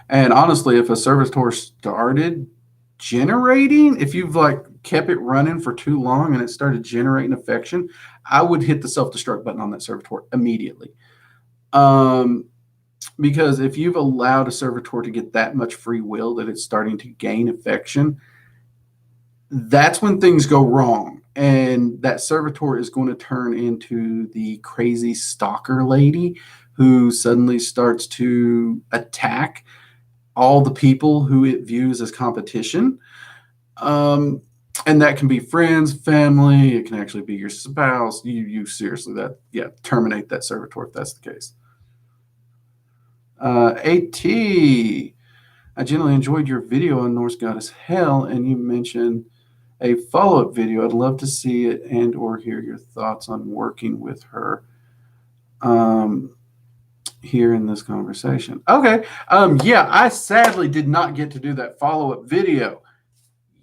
honestly, if a servitor started generating, if you've like kept it running for too long and it started generating affection, I would hit the self-destruct button on that servitor immediately. Because if you've allowed a servitor to get that much free will that it's starting to gain affection, that's when things go wrong. And that servitor is going to turn into the crazy stalker lady who suddenly starts to attack all the people who it views as competition. And that can be friends, family. It can actually be your spouse. You seriously, terminate that servitor if that's the case. AT, I generally enjoyed your video on Norse Goddess Hell, and you mentioned a follow-up video. I'd love to see it and or hear your thoughts on working with her here in this conversation. Okay. Yeah, I sadly did not get to do that follow-up video.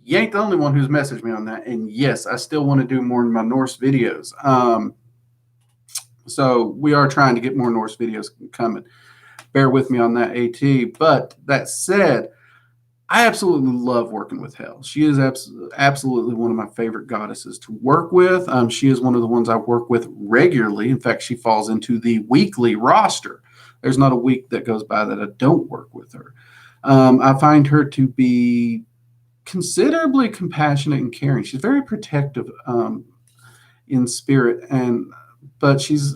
You ain't the only one who's messaged me on that. And yes, I still want to do more in my Norse videos. So we are trying to get more Norse videos coming. Bear with me on that, AT. But that said, I absolutely love working with Hell. She is absolutely one of my favorite goddesses to work with. She is one of the ones I work with regularly. In fact, she falls into the weekly roster. There's not a week that goes by that I don't work with her. I find her to be considerably compassionate and caring. She's very protective in spirit, but she's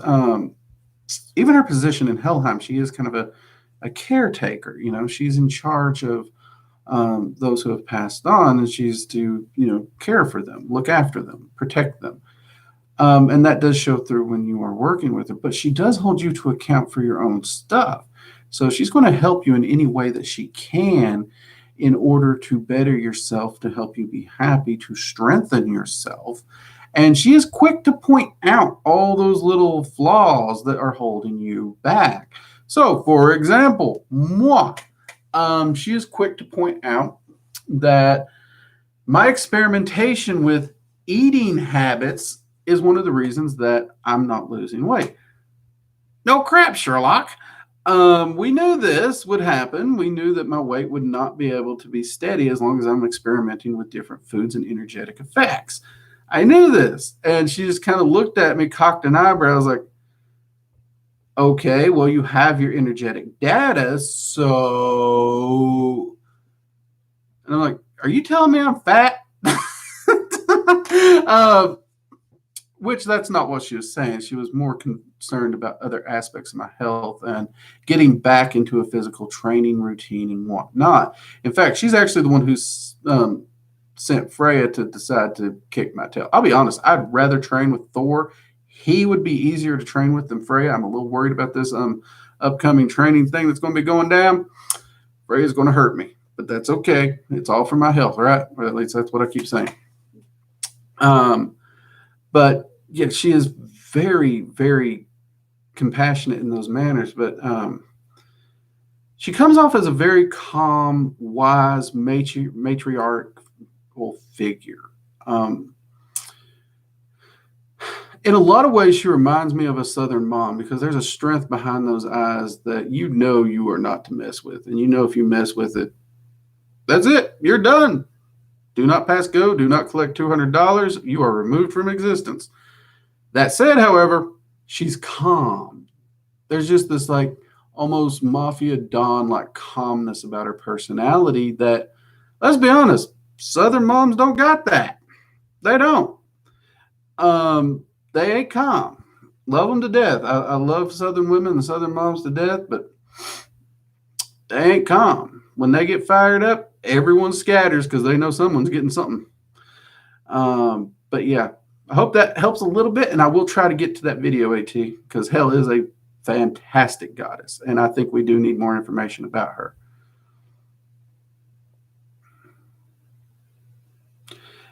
even her position in Helheim. She is kind of a caretaker. She's in charge of those who have passed on, and she's to care for them, look after them, protect them. And that does show through when you are working with her, but she does hold you to account for your own stuff. So she's going to help you in any way that she can in order to better yourself, to help you be happy, to strengthen yourself. And she is quick to point out all those little flaws that are holding you back. So, for example, she is quick to point out that my experimentation with eating habits is one of the reasons that I'm not losing weight. No crap, Sherlock. We knew this would happen. We knew that my weight would not be able to be steady as long as I'm experimenting with different foods and energetic effects. I knew this. And she just kind of looked at me, cocked an eyebrow. I was like, okay, well, you have your energetic data. So, and I'm like, are you telling me I'm fat? Which that's not what she was saying. She was more concerned about other aspects of my health and getting back into a physical training routine and whatnot. In fact, she's actually the one who's sent Freya to decide to kick my tail. I'll be honest, I'd rather train with Thor. He would be easier to train with than Freya. I'm a little worried about this upcoming training thing that's going to be going down. Freya's going to hurt me, but that's okay. It's all for my health, right? Or at least that's what I keep saying. But yeah, she is very, very compassionate in those manners, but she comes off as a very calm, wise, matriarchal figure. In a lot of ways, she reminds me of a Southern mom because there's a strength behind those eyes that you are not to mess with. And if you mess with it, that's it. You're done. Do not pass go. Do not collect $200. You are removed from existence. That said, however, she's calm. There's just this almost Mafia Dawn calmness about her personality that, let's be honest, Southern moms don't got that. They don't. They ain't calm. Love them to death. I love Southern women and Southern moms to death, but they ain't calm. When they get fired up, everyone scatters because they know someone's getting something. But yeah, I hope that helps a little bit, and I will try to get to that video, AT, because Hell is a fantastic goddess, and I think we do need more information about her.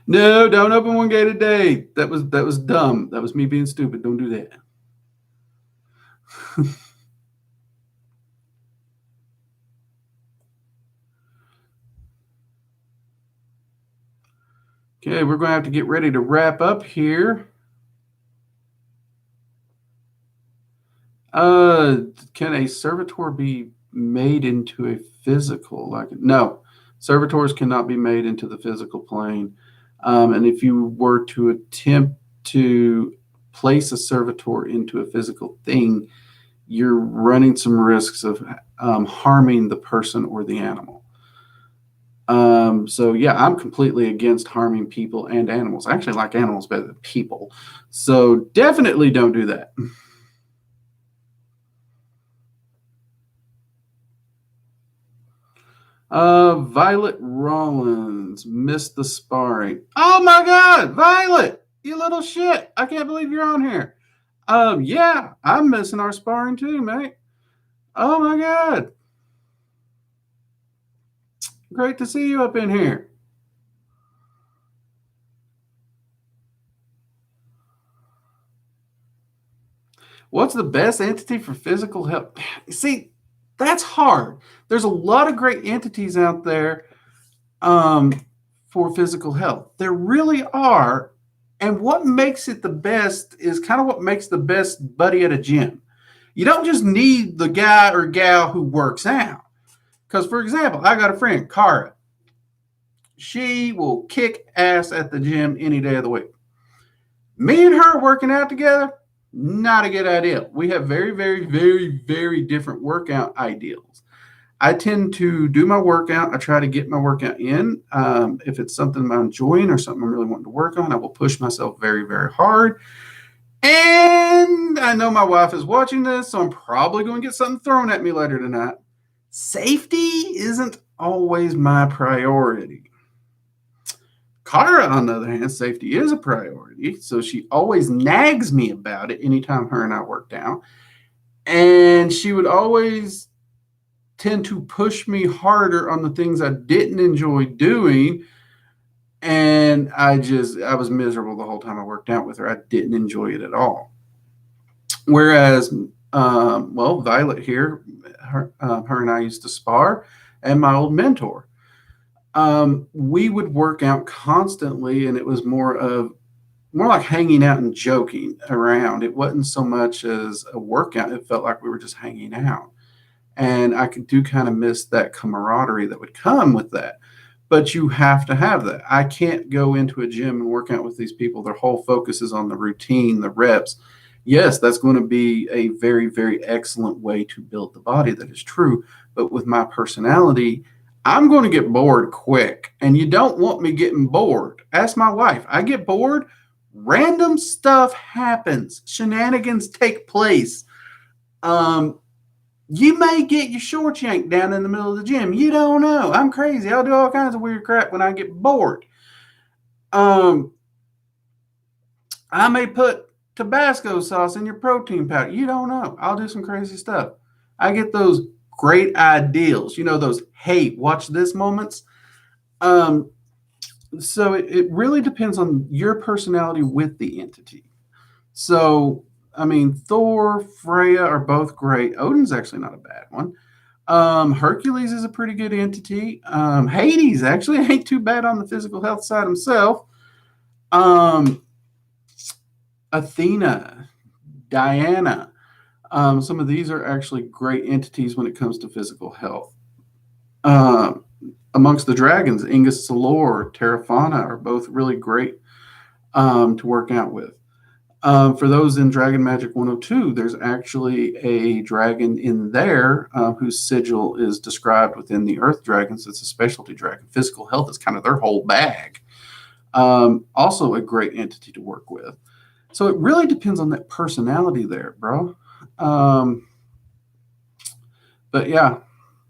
No, don't open one gate a day. That was dumb. That was me being stupid. Don't do that. Okay, we're going to have to get ready to wrap up here. Can a servitor be made into a physical? No, servitors cannot be made into the physical plane. And if you were to attempt to place a servitor into a physical thing, you're running some risks of harming the person or the animal. So yeah, I'm completely against harming people and animals. I actually like animals better than people. So definitely don't do that. Violet Rollins missed the sparring. Oh my God, Violet, you little shit! I can't believe you're on here. Yeah, I'm missing our sparring too, mate. Oh my God, great to see you up in here. What's the best entity for physical health? See, that's hard. There's a lot of great entities out there um, for physical health. There really are. And what makes it the best is kind of what makes the best buddy at a gym. You don't just need the guy or gal who works out. Because, for example, I got a friend, Cara. She will kick ass at the gym any day of the week. Me and her working out together, not a good idea. We have very, very, very, very different workout ideals. I tend to do my workout. I try to get my workout in. If it's something I'm enjoying or something I'm really wanting to work on, I will push myself very, very hard. And I know my wife is watching this, so I'm probably going to get something thrown at me later tonight. Safety isn't always my priority. Kara, on the other hand, safety is a priority, so she always nags me about it anytime her and I worked out. And she would always tend to push me harder on the things I didn't enjoy doing. And I was miserable the whole time I worked out with her. I didn't enjoy it at all. Whereas, Violet here, her and I used to spar, and my old mentor. We would work out constantly, and it was more like hanging out and joking around. It wasn't so much as a workout. It felt like we were just hanging out. And I do kind of miss that camaraderie that would come with that. But you have to have that. I can't go into a gym and work out with these people. Their whole focus is on the routine, the reps. Yes, that's going to be a very, very excellent way to build the body. That is true. But with my personality, I'm going to get bored quick. And you don't want me getting bored. Ask my wife. I get bored. Random stuff happens. Shenanigans take place. You may get your shorts yanked down in the middle of the gym. You don't know. I'm crazy. I'll do all kinds of weird crap when I get bored. I may put Tabasco sauce in your protein powder. You don't know. I'll do some crazy stuff. I get those great ideals. You know, those, hey, watch this moments. So it really depends on your personality with the entity. So I mean, Thor, Freya are both great. Odin's actually not a bad one. Hercules is a pretty good entity. Hades actually ain't too bad on the physical health side himself. Athena, Diana. Some of these are actually great entities when it comes to physical health. Amongst the dragons, Ingus Salor, Terrafana are both really great to work out with. For those in Dragon Magic 102, there's actually a dragon in there whose sigil is described within the Earth Dragons. It's a specialty dragon. Physical health is kind of their whole bag. Also a great entity to work with. So it really depends on that personality there, bro. But yeah,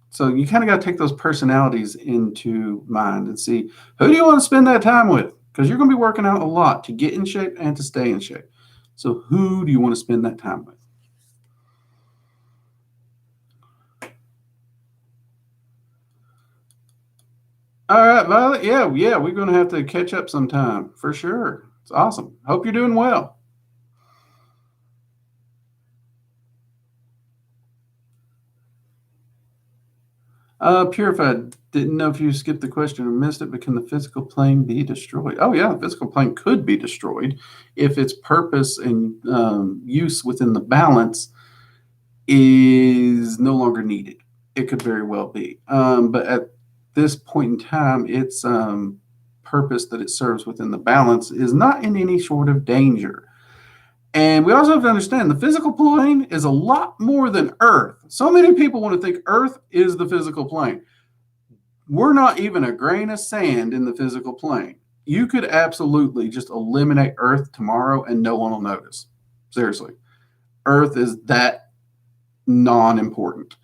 so you kind of got to take those personalities into mind and see, who do you want to spend that time with? Because you're going to be working out a lot to get in shape and to stay in shape. So who do you want to spend that time with? All right, Violet. Yeah, we're going to have to catch up sometime for sure. It's awesome. Hope you're doing well. Purified, didn't know if you skipped the question or missed it, but can the physical plane be destroyed? Oh, yeah, the physical plane could be destroyed if its purpose and use within the balance is no longer needed. It could very well be. But at this point in time, its purpose that it serves within the balance is not in any sort of danger. And we also have to understand the physical plane is a lot more than Earth. So many people want to think Earth is the physical plane. we're not even a grain of sand in the physical plane. You could absolutely just eliminate Earth tomorrow and no one will notice. Seriously. Earth is that non-important.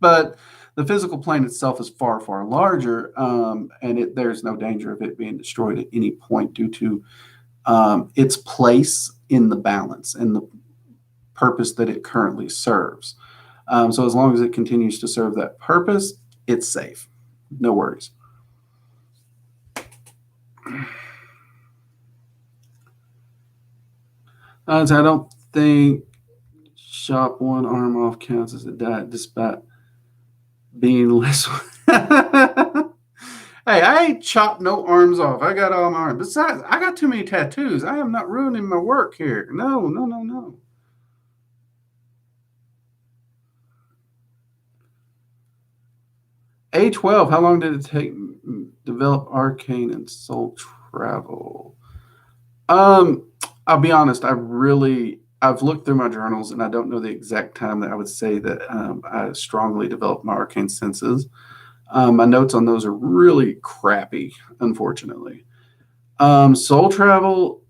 But the physical plane itself is far, far larger, and there's no danger of it being destroyed at any point due to its place in the balance and the purpose that it currently serves. So as long as it continues to serve that purpose, it's safe. No worries. I don't think chop one arm off counts as a diet despite being less. Hey, I ain't chopped no arms off. I got all my arms. Besides, I got too many tattoos. I am not ruining my work here. No. A12, how long did it take develop arcane and soul travel? I'll be honest, I've looked through my journals and I don't know the exact time that I would say that I strongly developed my arcane senses. My notes on those are really crappy, unfortunately. Soul travel,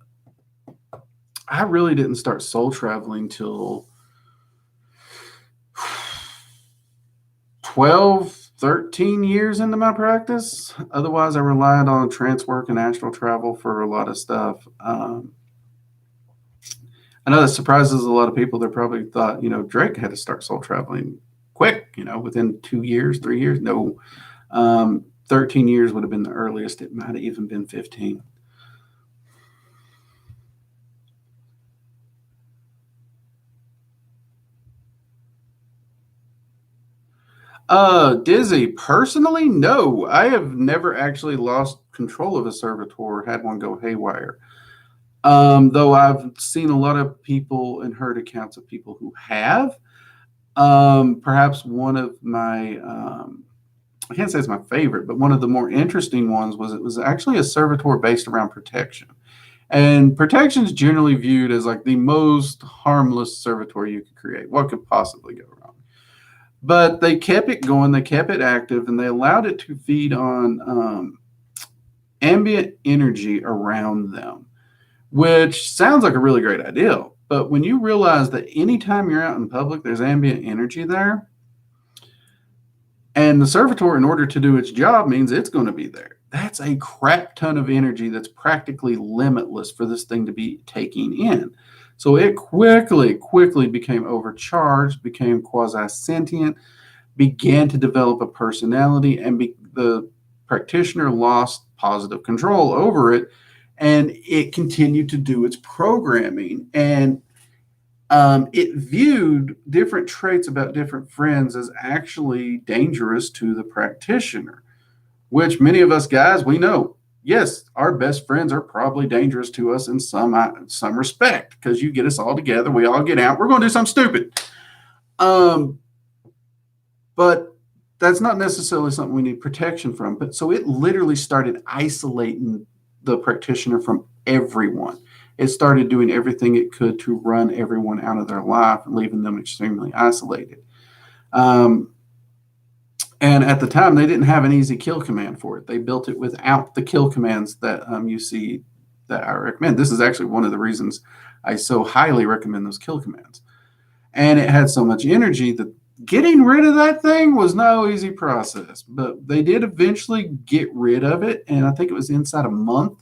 I really didn't start soul traveling till 12, 13 years into my practice. Otherwise, I relied on trance work and astral travel for a lot of stuff. I know that surprises a lot of people. They probably thought, Drake had to start soul traveling quick, within 2 years, 3 years. No, 13 years would have been the earliest. It might have even been 15. Dizzy, personally, no. I have never actually lost control of a servitor, had one go haywire. Though I've seen a lot of people and heard accounts of people who have. Perhaps one of my, I can't say it's my favorite, but one of the more interesting ones was it was actually a servitor based around protection. And protection is generally viewed as like the most harmless servitor you could create. What could possibly go wrong? But they kept it going, they kept it active, and they allowed it to feed on ambient energy around them, which sounds like a really great idea. But when you realize that anytime you're out in public, there's ambient energy there, and the servitor, in order to do its job, means it's going to be there. That's a crap ton of energy that's practically limitless for this thing to be taking in. So it quickly became overcharged, became quasi-sentient, began to develop a personality, and the practitioner lost positive control over it, and it continued to do its programming. And it viewed different traits about different friends as actually dangerous to the practitioner, which many of us guys, we know. Yes, our best friends are probably dangerous to us in some respect, because you get us all together, we all get out, we're going to do something stupid. But that's not necessarily something we need protection from. But so it literally started isolating the practitioner from everyone. It started doing everything it could to run everyone out of their life, leaving them extremely isolated. And at the time, they didn't have an easy kill command for it. They built it without the kill commands that you see that I recommend. This is actually one of the reasons I so highly recommend those kill commands. And it had so much energy that getting rid of that thing was no easy process. But they did eventually get rid of it, and I think it was inside a month.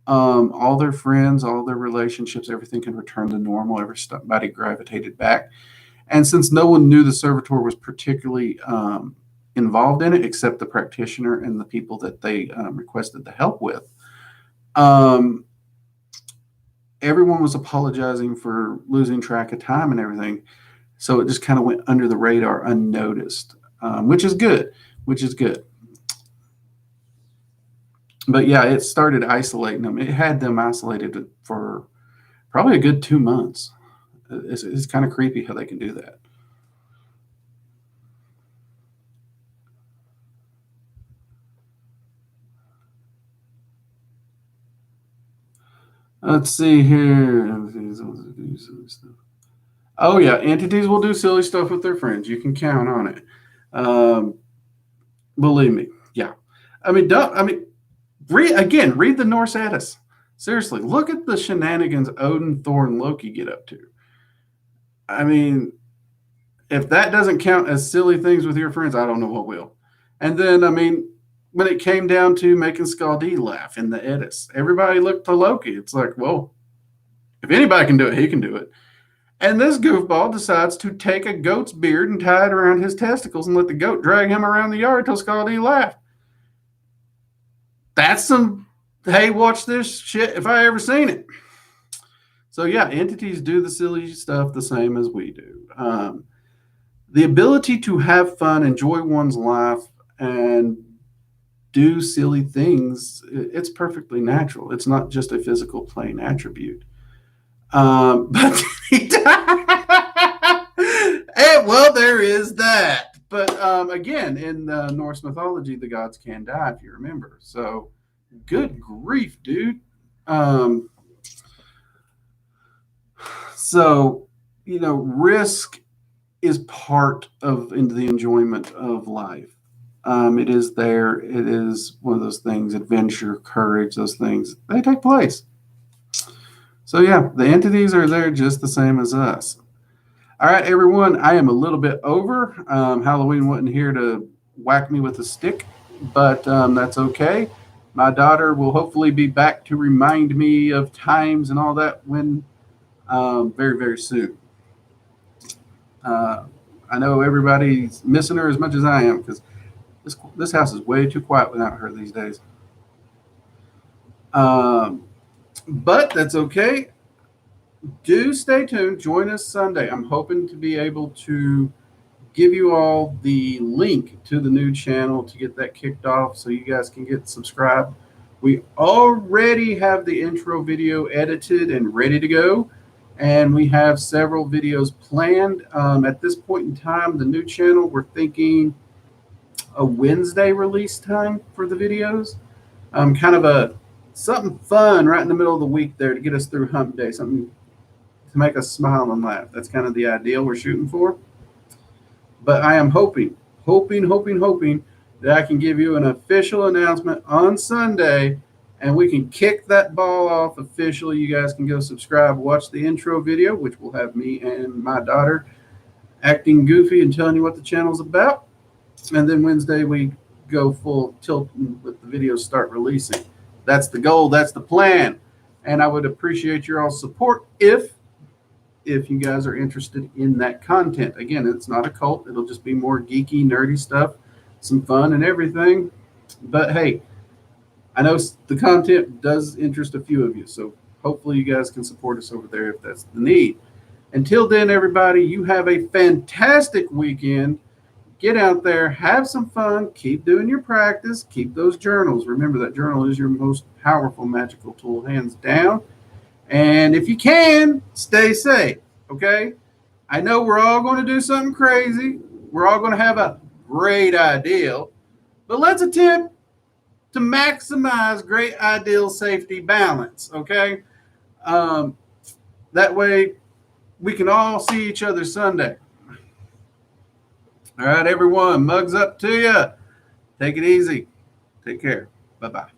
All their friends, all their relationships, everything can return to normal. Everybody gravitated back. And since no one knew the servitor was particularly involved in it, except the practitioner and the people that they requested the help with, everyone was apologizing for losing track of time and everything. So it just kind of went under the radar unnoticed, which is good. But yeah, it started isolating them. It had them isolated for probably a good 2 months. It's kind of creepy how they can do that. Let's see here. Oh yeah, entities will do silly stuff with their friends. You can count on it. Believe me. Yeah. Read the Norse Eddas. Seriously, look at the shenanigans Odin, Thor, and Loki get up to. I mean, if that doesn't count as silly things with your friends, I don't know what will. And then, when it came down to making Scaldi laugh in the Eddas, everybody looked to Loki. It's like, well, if anybody can do it, he can do it. And this goofball decides to take a goat's beard and tie it around his testicles and let the goat drag him around the yard till Scaldi laughed. That's some, hey, watch this shit if I ever seen it. So yeah, entities do the silly stuff the same as we do. The ability to have fun, enjoy one's life, and do silly things, it's perfectly natural. It's not just a physical plane attribute. But well, there is that. But again, in Norse mythology, the gods can die, if you remember. So, good grief, dude. So, risk is part of the enjoyment of life. It is there. It is one of those things, adventure, courage, those things, they take place. So yeah, the entities are there just the same as us. All right, everyone, I am a little bit over. Halloween wasn't here to whack me with a stick, but that's okay. My daughter will hopefully be back to remind me of times and all that when very, very soon. I know everybody's missing her as much as I am because this house is way too quiet without her these days. But that's okay. Do stay tuned. Join us Sunday. I'm hoping to be able to give you all the link to the new channel to get that kicked off so you guys can get subscribed. We already have the intro video edited and ready to go, and we have several videos planned. At this point in time, the new channel, we're thinking a Wednesday release time for the videos. Kind of something fun right in the middle of the week there to get us through hump day, something to make us smile and laugh. That's kind of the ideal we're shooting for. But I am hoping that I can give you an official announcement on Sunday and we can kick that ball off officially. You guys can go subscribe, watch the intro video, which will have me and my daughter acting goofy and telling you what the channel's about. And then Wednesday we go full tilt with the videos start releasing. That's the goal. That's the plan. And I would appreciate your all's support if you guys are interested in that content. Again, it's not a cult. It'll just be more geeky, nerdy stuff, some fun and everything. But hey, I know the content does interest a few of you. So hopefully you guys can support us over there if that's the need. Until then, everybody, you have a fantastic weekend. Get out there, have some fun, keep doing your practice, keep those journals. Remember that journal is your most powerful magical tool, hands down. And if you can, stay safe, okay? I know we're all going to do something crazy. We're all going to have a great ideal. But let's attempt to maximize great ideal safety balance, okay? That way we can all see each other Sunday. All right, everyone, mugs up to you. Take it easy. Take care. Bye-bye.